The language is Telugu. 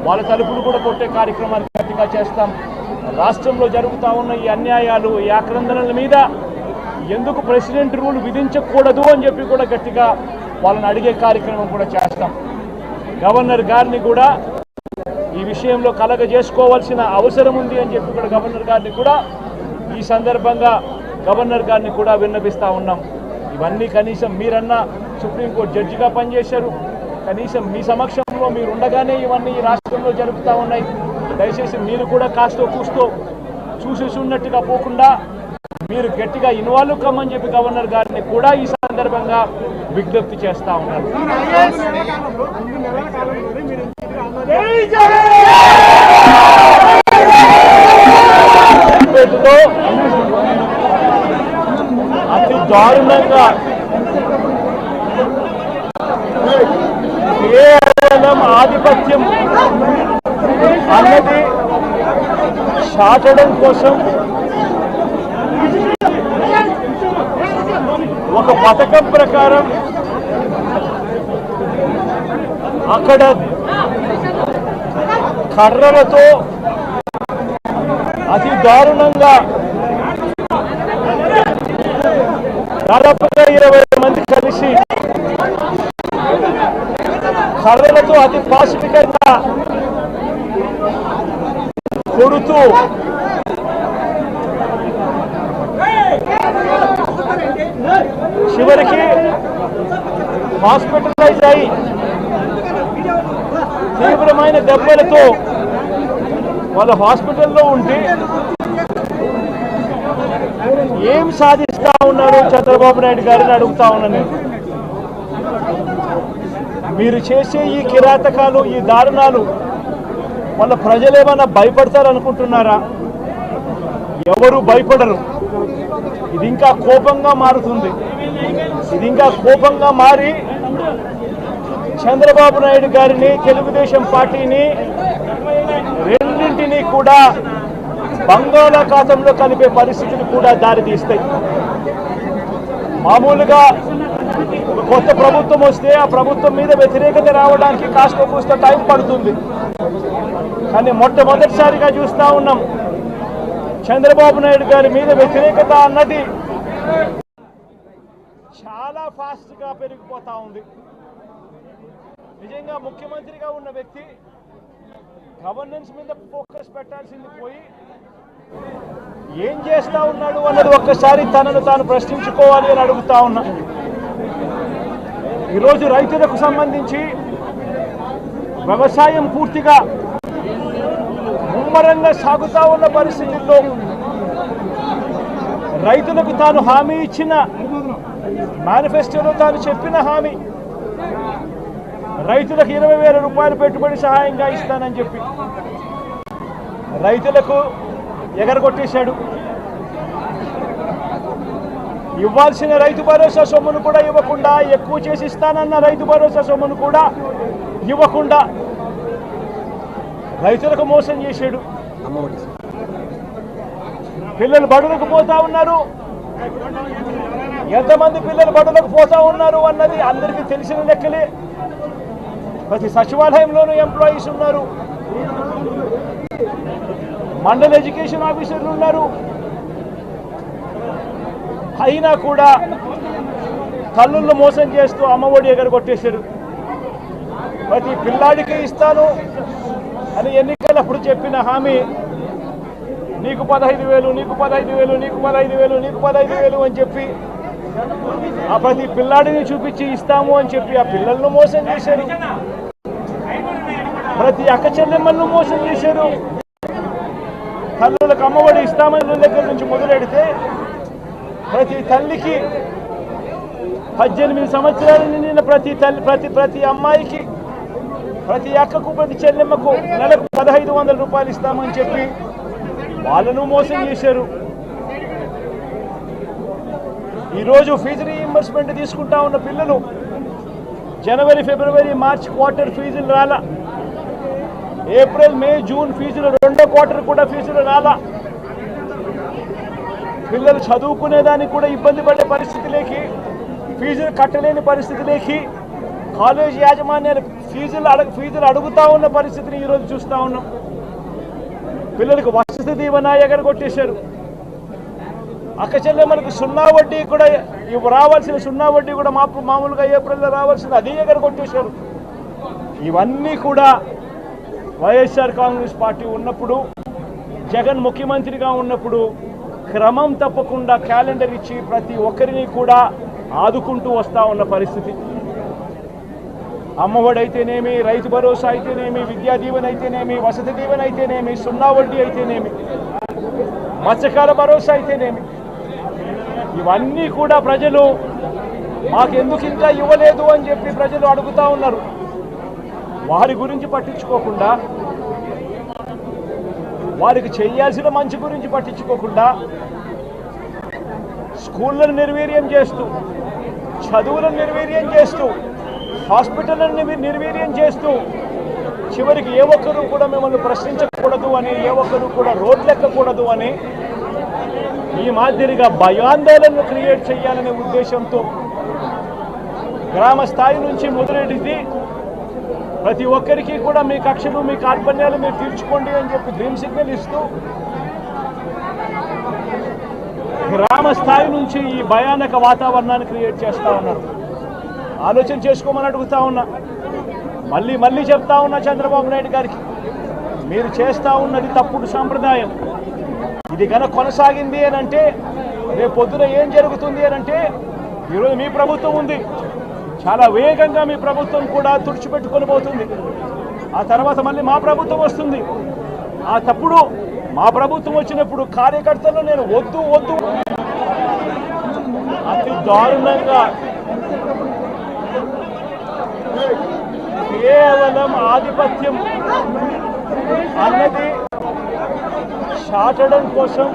వాళ్ళ తలుపులు కూడా కొట్టే కార్యక్రమాన్ని గట్టిగా చేస్తాం. రాష్ట్రంలో జరుగుతూ ఉన్న ఈ అన్యాయాలు, ఈ ఆక్రందనల మీద ఎందుకు ప్రెసిడెంట్ రూల్ విధించకూడదు అని చెప్పి కూడా గట్టిగా వాళ్ళని అడిగే కార్యక్రమం కూడా చేస్తాం. గవర్నర్ గారిని కూడా ఈ విషయంలో కలగజేసుకోవాల్సిన అవసరం ఉంది అని చెప్పి కూడా గవర్నర్ గారిని కూడా ఈ సందర్భంగా గవర్నర్ గారిని కూడా విన్నపిస్తూ ఉన్నాం. ఇవన్నీ కనీసం మీరన్నా సుప్రీంకోర్టు జడ్జిగా పనిచేశారు, కనీసం మీ సమక్షంలో మీరు ఉండగానే ఇవన్నీ ఈ రాష్ట్రంలో జరుగుతూ ఉన్నాయి. దయచేసి మీరు కూడా కాస్తో కూస్తో చూసేసి ఉన్నట్టుగా పోకుండా మీరు గట్టిగా ఇన్వాల్వ్ కమ్మని చెప్పి గవర్నర్ గారిని కూడా ఈ సందర్భంగా విజ్ఞప్తి చేస్తూ ఉన్నారు. అతి దారుణంగా కేవలం ఆధిపత్యం అన్నది చాటడం కోసం ఒక పథకం ప్రకారం అక్కడ కర్రలతో అతి దారుణంగా దాదాపుగా 20 మంది కలిసి కర్రలతో అతి పాశవికంగా కొడుతూ చివరికి హాస్పిటలైజ్ అయి తీవ్రమైన దెబ్బలతో వాళ్ళు హాస్పిటల్లో ఉంటే ఏం సాధిస్తా ఉన్నారు చంద్రబాబు నాయుడు గారిని అడుగుతా ఉన్నాను. మీరు చేసే ఈ కిరాతకాలు, ఈ దారుణాలు వాళ్ళ ప్రజలు ఏమైనా భయపడతారనుకుంటున్నారా? ఎవరు భయపడరు. ఇది ఇంకా కోపంగా మారుతుంది. ఇది ఇంకా కోపంగా మారి చంద్రబాబు నాయుడు గారిని, తెలుగుదేశం పార్టీని రెండింటినీ కూడా బంగాళాఖాతంలో కలిపే పరిస్థితులు కూడా దారితీస్తాయి. మామూలుగా ఒక కొత్త ప్రభుత్వం వస్తే ఆ ప్రభుత్వం మీద వ్యతిరేకత రావడానికి కాస్త కూస్త టైం పడుతుంది. కానీ మొట్టమొదటిసారిగా చూస్తూ ఉన్నాం చంద్రబాబు నాయుడు గారి మీద వ్యతిరేకత అన్నది చాలా ఫాస్ట్గా పెరిగిపోతూ ఉంది. నిజంగా ముఖ్యమంత్రిగా ఉన్న వ్యక్తి గవర్నెన్స్ మీద ఫోకస్ పెట్టాల్సింది పోయి ఏం చేస్తూ ఉన్నాడు అన్నది ఒక్కసారి తనను తాను ప్రశ్నించుకోవాలి అని అడుగుతా ఉన్నా. ఈరోజు రైతులకు సంబంధించి వ్యవసాయం పూర్తిగా ముమ్మరంగా సాగుతూ ఉన్న పరిస్థితుల్లో రైతులకు తాను హామీ ఇచ్చిన మేనిఫెస్టోలో తాను చెప్పిన హామీ రైతులకు 20,000 రూపాయలు పెట్టుబడి సహాయంగా ఇస్తానని చెప్పి రైతులకు ఎగరగొట్టేశాడు. ఇవ్వాల్సిన రైతు భరోసా సొమ్మును కూడా ఇవ్వకుండా, ఎక్కువ చేసి ఇస్తానన్న రైతు భరోసా సొమ్మును కూడా ఇవ్వకుండా రైతులకు మోసం చేశాడు. పిల్లలు బడులకు పోతా ఉన్నారు. ఎంతమంది పిల్లలు బడులకు పోతా ఉన్నారు అన్నది అందరికీ తెలిసిన లెక్కలే. ప్రతి సచివాలయంలోనూ ఎంప్లాయీస్ ఉన్నారు, మండల ఎడ్యుకేషన్ ఆఫీసర్లు ఉన్నారు. అయినా కూడా తల్లులను మోసం చేస్తూ అమ్మఒడి ఎగరగొట్టేశారు. ప్రతి పిల్లాడికి ఇస్తాను అని ఎన్నికలప్పుడు చెప్పిన హామీ నీకు 15,000, నీకు 15,000, నీకు 15,000, నీకు 15,000 అని చెప్పి ఆ ప్రతి పిల్లాడిని చూపించి ఇస్తాము అని చెప్పి ఆ పిల్లలను మోసం చేశారు. ప్రతి అక్క చెల్లెమ్మలను మోసం చేశారు. తల్లులకు అమ్మఒడి ఇస్తామని దగ్గర నుంచి మొదలెడితే ప్రతి తల్లికి 18 సంవత్సరాలు నిండిన ప్రతి అమ్మాయికి, ప్రతి అక్కకు, ప్రతి చెల్లెమ్మకు నెలకు 1,500 రూపాయలు ఇస్తామని చెప్పి వాళ్ళను మోసం చేశారు. ఈరోజు ఫీజు రీఇంబర్స్మెంట్ తీసుకుంటా ఉన్న పిల్లలు జనవరి, ఫిబ్రవరి, మార్చ్ క్వార్టర్ ఫీజులు రాలా. ఏప్రిల్, మే, జూన్ ఫీజులు రెండో క్వార్టర్ కూడా ఫీజులు రాలా. పిల్లలు చదువుకునేదానికి కూడా ఇబ్బంది పడే పరిస్థితిలోకి, ఫీజులు కట్టలేని పరిస్థితిలోకి కాలేజీ యాజమాన్యాలు ఫీజులు అడుగుతా ఉన్న పరిస్థితిని ఈరోజు చూస్తూ ఉన్నాం. పిల్లలకు వసతి దీవెన ఎగరగొట్టేశారు. అక్క చెల్లెమ్మలకు సున్నా వడ్డీ కూడా రావాల్సిన సున్నా వడ్డీ కూడా మామూలుగా ఏప్రిల్లో రావాల్సింది అది ఎగరగొట్టేశారు. ఇవన్నీ కూడా వైఎస్ఆర్ కాంగ్రెస్ పార్టీ ఉన్నప్పుడు, జగన్ ముఖ్యమంత్రిగా ఉన్నప్పుడు క్రమం తప్పకుండా క్యాలెండర్ ఇచ్చి ప్రతి ఒక్కరిని కూడా ఆదుకుంటూ వస్తూ ఉన్న పరిస్థితి. అమ్మఒడి అయితేనేమి, రైతు భరోసా అయితేనేమి, విద్యా దీవెన అయితేనేమి, వసతి దీవెన అయితేనేమి, సున్నా వడ్డీ అయితేనేమి, మత్స్యకాల భరోసా అయితేనేమి, ఇవన్నీ కూడా ప్రజలు మాకెందుకు ఇంకా ఇవ్వలేదు అని చెప్పి ప్రజలు అడుగుతూ ఉన్నారు. వారి గురించి పట్టించుకోకుండా, వారికి చేయాల్సిన మంచి గురించి పట్టించుకోకుండా స్కూళ్ళను నిర్వీర్యం చేస్తూ, చదువులను నిర్వీర్యం చేస్తూ, హాస్పిటల్ని నిర్వీర్యం చేస్తూ, చివరికి ఏ ఒక్కరూ కూడా మిమ్మల్ని ప్రశ్నించకూడదు అని, ఏ ఒక్కరూ కూడా రోడ్లెక్కకూడదు అని ఈ మాదిరిగా భయాందోళనను క్రియేట్ చేయాలనే ఉద్దేశంతో గ్రామ స్థాయి నుంచి మొదలెడితే ప్రతి ఒక్కరికి కూడా మీ కక్షలు, మీ కార్పణ్యాలు మీరు తీర్చుకోండి అని చెప్పి గ్రీన్ సిగ్నల్ ఇస్తూ గ్రామ స్థాయి నుంచి ఈ భయానక వాతావరణాన్ని క్రియేట్ చేస్తూ ఉన్నారు. ఆలోచన చేసుకోమని అడుగుతా ఉన్నా. మళ్ళీ చెప్తా ఉన్నా చంద్రబాబు నాయుడు గారికి, మీరు చేస్తూ ఉన్నది తప్పుడు సాంప్రదాయం. ఇది కనుక కొనసాగింది అని అంటే రేపు పొద్దున ఏం జరుగుతుంది అని అంటే, ఈరోజు మీ ప్రభుత్వం ఉంది, చాలా వేగంగా మీ ప్రభుత్వం కూడా తుడిచిపెట్టుకొని పోతుంది. ఆ తర్వాత మళ్ళీ మా ప్రభుత్వం వస్తుంది. ఆ తప్పుడు మా ప్రభుత్వం వచ్చినప్పుడు కార్యకర్తలు నేను వద్దు అతి దారుణంగా కేవలం ఆధిపత్యం అన్నది చాటడం కోసం